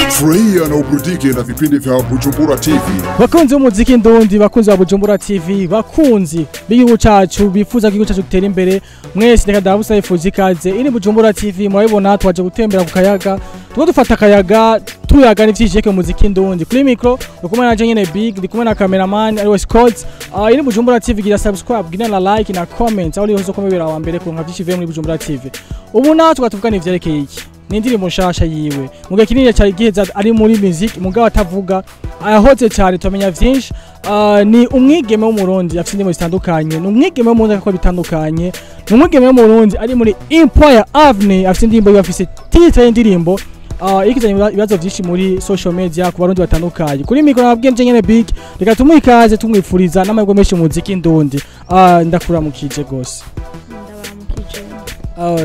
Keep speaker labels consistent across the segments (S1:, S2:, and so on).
S1: Furahia na uburudike na vipindi vya Bujumbura TV.
S2: Bakunzi b'umuziki ndundi, bakunzi wa Bujumbura TV, bakunzi b'igihugu cacu bifuza igihugu cacu gutera imbere, mwese reka ndabusa ifuza ikaze. Ini Bujumbura TV murabibona twaje gutembera ku kayaga, tuko dufata akayaga tuyaga n'ivyishike muziki ndundi. Kuri micro ukumwe na nyene Big, ndi kumwe na cameraman ari Scott. Ini Bujumbura TV gira subscribe, gira na like na comment, aho lihozo komebera wa mbere ku nkavyishi VM muri Bujumbura TV. Ubu natwe twatuvugana ivyerekeye iki? Nindirimbo nshasha yiwe mugihe kinini cyari giheza ari muri music mugabo atavuga ahoze cyane tumenya vyinshi. Ni umwigeme w'umurundi afite indimo zitandukanye, ni umwigeme w'umurundi akora bitandukanye, ni umwigeme w'umurundi ari muri Imvo Avenue afite indimbo yafise titre y'indirimbo ikizanye ibibazo vyinshi muri social media ku barundi batandukanye. Kuri micro nabwiye nyene Big, reka tumwikaze tumwifuriza n'amahirwe menshi mu muziki ndundi. Ndakuramukije gose.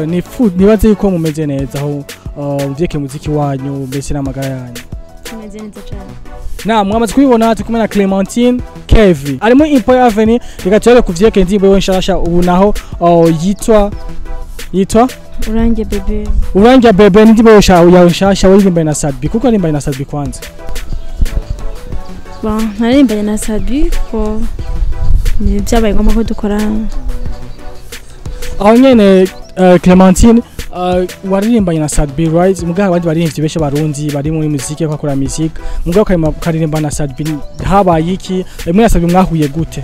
S2: Ni food nibaze yuko mumeze neza aho vyeke muziki wanyu mbese n'amagara yanyu.
S3: Tumeze neza cyane.
S2: Na mwamaze kubibona tukumwe na Clementine Kevy ari muri Imvo Avenue, reka tuye kuvyeke indimbo yo nshasha ubu naho yitwa Urangia bebe ndimbo yo nshasha waririmba na Sadbi. Kuko arimba na Sadbi kwanza.
S3: Narimba na Sadbi ko ni byabaye ngoma ko dukora.
S2: Aho nyene Clementine waririmba na Sadbi right, mugabo abandi baririmbyi beshe barundi bari muri muziki bakora music, mugabo karirimba na Sadbi habaye iki? Muri Sadbi mwahuye gute?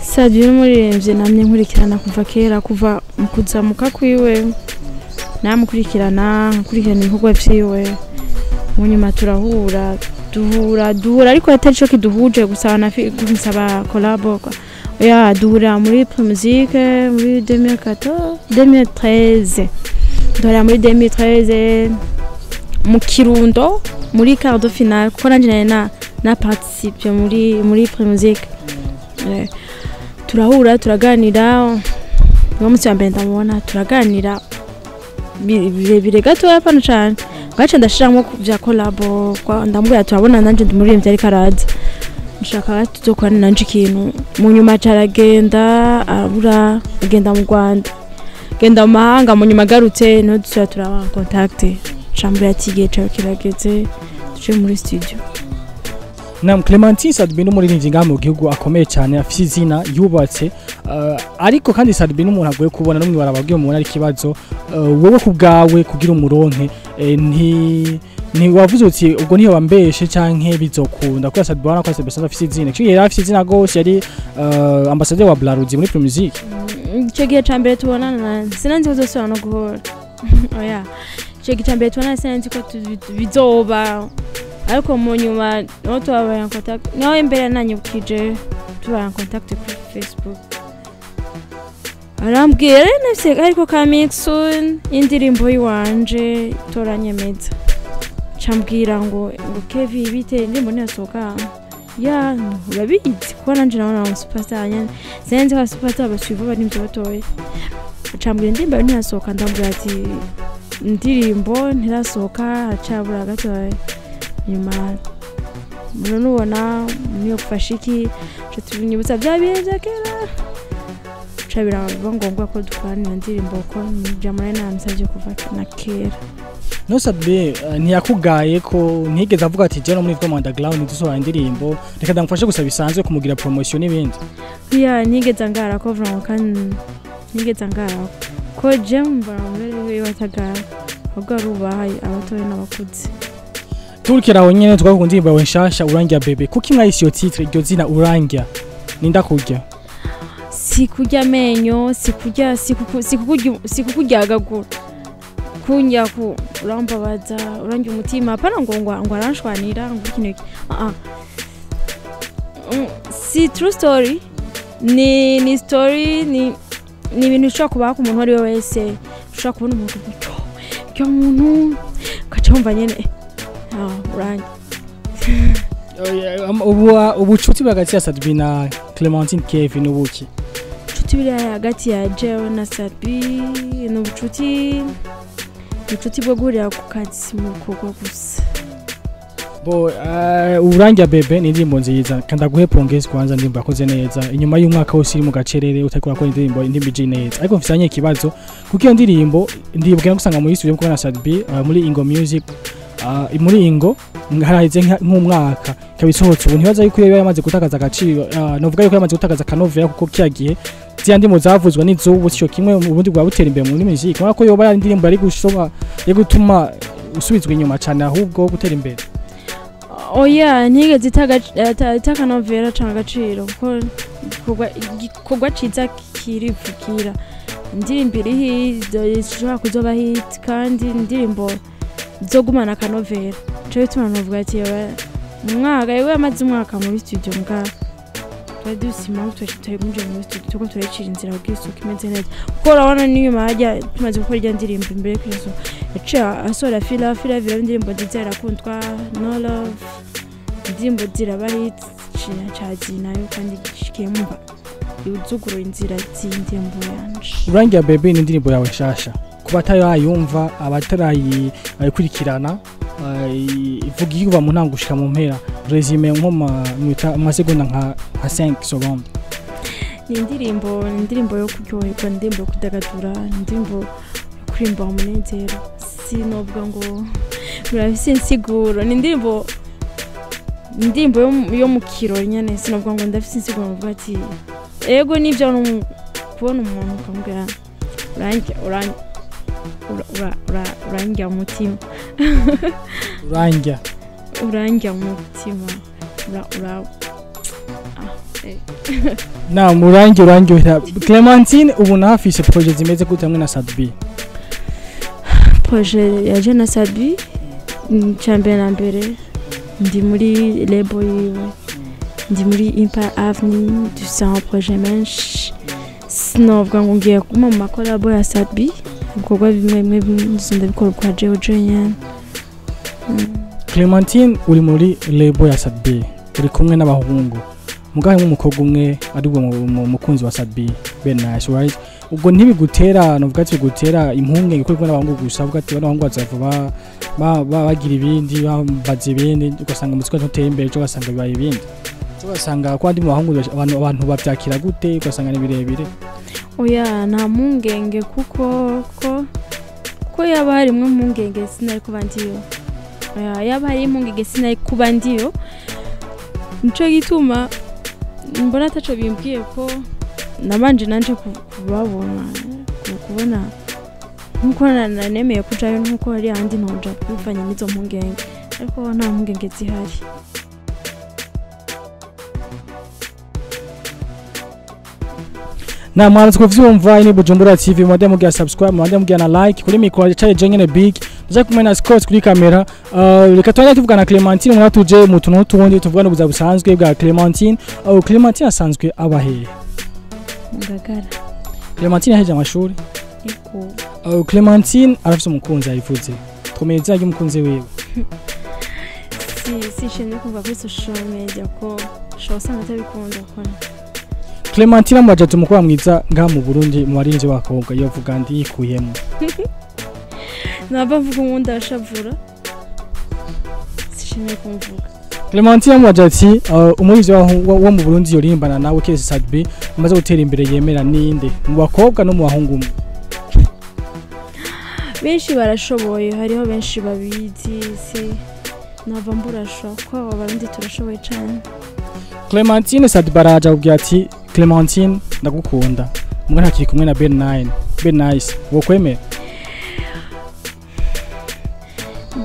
S3: Sadbi n'umuririmbyi namye nkurikirana kuva kera, kuva mukuzamuka kwiwe namukurikirana ibikorwa vyiwe, munyuma turahura ariko atari cyo kiduhuje gusaba gusaba collabo. Duhura muri musique muri 2013 duhura muri 2013 mu Kirundo muri quart de finale kuko nanje na participe muri musique. Turahura turaganira, ngo munsi wa mbere ndamubona turaganira birebire gato yapana cyane, gace ndashiramo vya collabo ndamubwira turabona nanje ndumuririmbyi ariko araza nshaka tuzokwana nanje ikintu. Mu nyuma caragenda abura agenda mu Rwanda, genda mu mahanga, mu nyuma garutse no dusura turaba contact chambura tige cyo kirageze tuje muri studio.
S2: Na Clementine Sadbi n'umuririmbyi ngamu gihugu akomeye cyane afite izina yubatse, ariko kandi Sadbi n'umuntu agoye kubona n'umwe barababwiye umuntu ari kibazo wowe kubgawe kugira umuronke ni wavuze uti ubwo niyo bambeshe canke bizokunda ko Sadbi bana ko Sadbi afite izina cyo yari afite izina gose, yari ambassadeur wa Blaruzi muri Pro Music.
S3: Cyo gihe cambere tubonana sinanzi uzosubira no guhora. Oya cyo gihe cambere tubonana sinanzi ko bizoba, ariko mu nyuma no tubaye en contact nawe imbere nanyibukije tubaye en contact kuri Facebook. Arambwira nese ariko coming soon indirimbo yiwanje toranyemeza, chambwira ngo Kevy bite ndimbo nyasoka ya urabizi ko nanje naona superstar nyane senze wa superstar basuiva bari mvyo batoye. Chambwira ndimbo nyasoka ndambwira ati ndirimbo ntirasoka acabura gatoye. Nyuma murabona niyo kufashiki cyo tubinyibutsa byabiye kera cabira ngombwa ko dukwana ndirimbo ko njamana namsavye kuva na kera.
S2: No Sadbi ntiyakugaye ko ntigeze avuga ati je no muri Rwanda underground dusohora indirimbo reka ndamfashe gusa bisanzwe kumugira promotion n'ibindi?
S3: Ya ntigeze ngara ko vraiment kan ntigeze ngara ko je mbara muri watagara ahubwo arubaye abatoye n'abakuzi.
S2: Turkira aho nyene twavuga indirimbo yawe nshasha Urangia bebe, kuki mwayise iyo titre iryo zina Urangia? Ninda kurya
S3: sikurya menyo sikukujya agagura kunya ku urambabaza urangi umutima apana ngo aranshwanira ngo kineki. Si true story ni story ni ibintu ushaka kuba ku muntu ari we wese, ushaka kubona umuntu cyo muntu kacumva nyene urangi.
S2: Ubucuti bwagati ya Sadbi na Clementine Kevy n'ubuki?
S3: Ubucuti biri hagati ya Jewe na Sadbi n'ubucuti bwo guhurira ku kazi mu kugwa gusa.
S2: Urangia bebe ni indirimbo nziza kandi aguhe pongezi kwanza, ndimba yakoze neza inyuma y'umwaka wose iri mu gacerere utakora ko indirimbo ije neza. Ariko mfisanye ikibazo kuko iyo ndirimbo ndibwira gusanga muri studio mukora na Sadbi muri Ingo Music muri ingo harahize nk'umwaka kabisohotse ubu ntibaza yuko iyo yamaze gutakaza agaciro novuga yuko yamaze gutakaza kanovera kuko kiyagiye ziyandi mu zavuzwa n'izubu cyo kimwe ubundi bwa butera imbere muri muziki ko yoba yari indirimbo ari gushoba yo gutuma usubizwa inyuma cyane ahubwo gutera imbere.
S3: Oya ntigeze itakanovera cyangwa agaciro kuko kogwa ciza kirivukira indirimbo iri ishobora kuzoba hit kandi indirimbo zo gumana kanovera cyo bituma novuga ati umwaka yewe amaze umwaka muri studio mbwa twadusima twashiteye muri studio tuko turacira inzira ubwisuka imeze neza kuko urabona niyo mahajya tumaze gukora irya ndirimbo imbere kwizo acha asora fila vira indirimbo nzizera kundwa no love indirimbo ziraba hit chaji nayo kandi gishikemba yuzuguru inzira z'indirimbo yanje.
S2: Urangira baby ni indirimbo yawe shasha kuba atayumva abatarayi ayikurikirana ivuga yuva mu ntango gushika mu mpera resume nko ma seconda nka 5 secondes.
S3: Ni indirimbo yo kuryoherwa, indirimbo yo kudagadura, indirimbo yo kurimba umunezero sinovuga ngo murafise insiguro. Ni indirimbo yo mu kirori nyene sinovuga ngo ndafise insiguro mvuga ati ego nivyo no kubona umuntu ukamubwira urangya umutima urangya umutima
S2: na urangya Clementine ubu nafise projet zimeze gute hamwe na Sadbi?
S3: Projet ya je na Sadbi champion na mbere ndi muri label yiwe ndi muri Impa Avenue du sang projet menshi sinovuga ngo ngiye kuma mu makolabo ya Sadbi ibikorwa bimwe bizonda bikora kwa Georgian.
S2: Clementine uri muri label ya Sadbi uri kumwe n'abahungu mugahe nk'umukobwa umwe ari bwo mukunzi wa Sadbi Nice right ubwo ntibigutera novuga ati bigutera impungenge kuko n'abahungu gusa avuga ati abahungu bazavuba bagira ibindi babaze ibindi ugasanga mu twese tuteye imbere cyo gasanga bibaye ibindi ugasanga ko andi mu bahungu abantu bavyakira gute ugasanga ni birebire.
S3: Oya nta mpungenge ko yaba harimwe impungenge sinari kuba ndiyo. Oya yaba hari impungenge sinari kuba ndiyo nico gituma mbona ataco bimbwiye ko nabanje nanje kubona nkuko nanemeye kujayo nkuko hari handi ntoja bivanye n'izo mpungenge ariko nta mpungenge zihari.
S2: Na mwanzo kuvyumva ini Bujumbura TV mwade mugira subscribe mwade mugira na like kuri micro cyaje jengene big ndaje kumena Scott kuri kamera reka twajya tuvuga na Clementine mwatuje mu tuntu tundi tuvugana buza busanzwe bwa Clementine Clementine asanzwe abahe
S3: ngagara.
S2: Clementine yaheje amashuri
S3: yego
S2: Clementine arafise umukunzi ayivuze twomeza y'umukunzi wewe
S3: si shene kumva kuri social media ko shosa natabikunda kona.
S2: Clementine amajatu mukwa mwiza nga mu Burundi mu warinje wakobwa yovuga ndi yikuyemo
S3: naba mvuga umuntu ashavura sishimye kumvuga.
S2: Clementine amajati umurizo wo mu Burundi yorimbana nawe kese Sadbi amaze gutera imbere yemera ninde mu bakobwa no mu bahungu
S3: benshi barashoboye hariho benshi babizi si nava mburasho ko abarundi turashoboye cyane.
S2: Clementine Sadbi baraja ubwira ati Clementine ndagukunda mwe ntakiri kumwe na Nice wo kwemera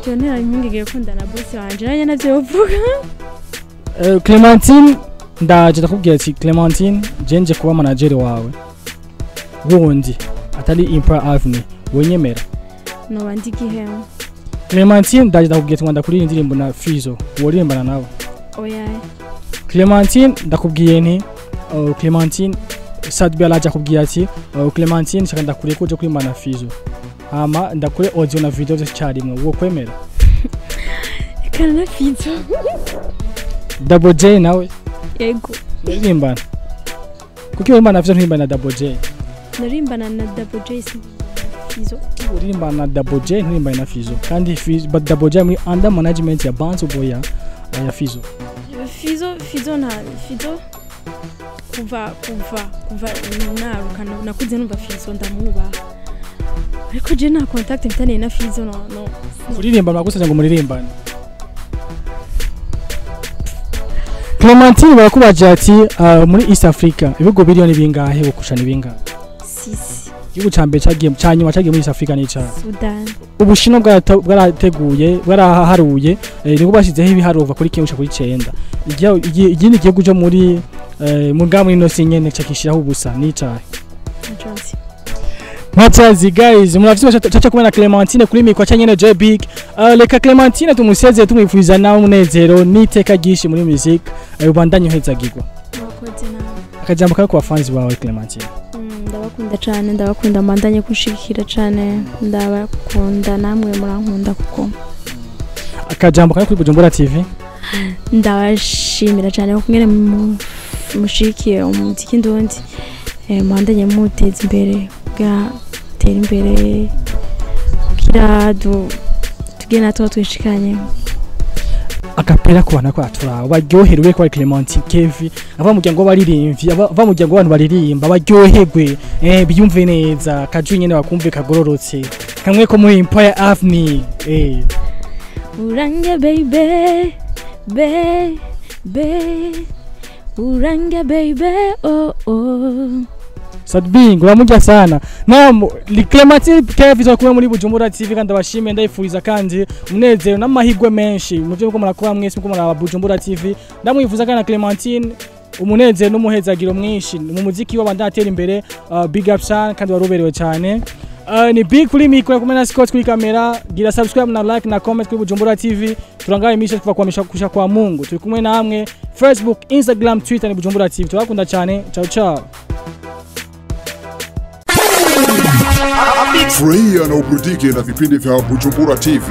S3: Jonera impungenge gukunda na boss wanje nanye navyo uvuga.
S2: Clementine ndaje ndakubwira ati Clementine jenje kuba manager wawe wundi atari Impa Avenue wonyemera
S3: no bandiki heo.
S2: Clementine ndaje ndakubwira ati ndakuri indirimbo na Fizo worimbana nawe.
S3: Oya
S2: Clementine ndakubwiye nti Clementine Sadbi alaje akubwira ati Clementine shaka ndakuriye ko je kuri mana Fizo hama ndakure audio na video cyarimwe wo kwemera
S3: kana Fizo
S2: Double J nawe
S3: yego
S2: ndirimbana kuki wimana Fizo ntirimbana na Double J
S3: ndirimbana na Double J Fizo
S2: urimbana na Double J ntirimbana na Fizo kandi Fizo but Double J muri under management ya Banzo Boya ya Fizo
S3: na Fizo kuva naruka nakuze numva Fizo ndamuba ariko je na contact mtane na Fizo no
S2: kuririmba mwagusaje ngo muririmbane Clementine barakubaje ati muri East Africa ibigo billion bingahe gukushana bingahe
S3: 6
S2: igihugu cambe cyanyuma cyagiye muri East Africa nica
S3: Sudan
S2: Ubushinwa bwarateguye bwaraharuye niko bashizeho ibiharova kuri kimwe kuri 9 igindi gihugu cyo muri muri no sinyene cyakishiraho ubusa nica Matazi guys murafite chacha kumena Clementine kuri mikwa cyanyene J Big reka Clementine tumusezeye tumwifuza nawe umunezero niteka gishi muri music ubandanye uhezagirwa
S3: Mwakoze nawe
S2: akajambo kako fans bawe Clementine
S3: ndabakunda cyane ndabakunda mandanye kushikira cyane ndabakunda namwe murankunda kuko
S2: akajambo kako kuri Bujumbura TV
S3: ndabashimira cyane kumwe mushikiye umuziki ndundi mandanye muteza imbere tera imbere kira tugena twishikanye
S2: akapera kubana kwa turaho baryoherwe kwa Clementine Kevy ava muryango baririmvye ava muryango abantu baririmba baryoherwe biyumve neza kaju nyene bakumve kagororotse kamwe ko muri Empire Avenue
S3: urange baby urange baby oh
S2: Sadbing uramujya sana na Clementine Kevy zo kuba muri Bujumbura TV kandi abashimiye ndayifuriza kandi umunezero n'amahigwe menshi mu byo murakora mwese muko muraba Bujumbura TV ndamwifuza kana Clementine umunezero n'umuhezagiro mwinshi mu muziki w'abandatera imbere big up sana kandi waruberewe cyane ni big kuri mikro kumena Scott kuri kamera gira subscribe na like na comment kuri Bujumbura TV turangaye imisha kuva kwamisha kusha kwa Mungu turi kumwe namwe Facebook Instagram Twitter ni Bujumbura TV turakunda cyane ciao ciao
S1: Furahia na uburudike na vipindi vya Bujumbura TV.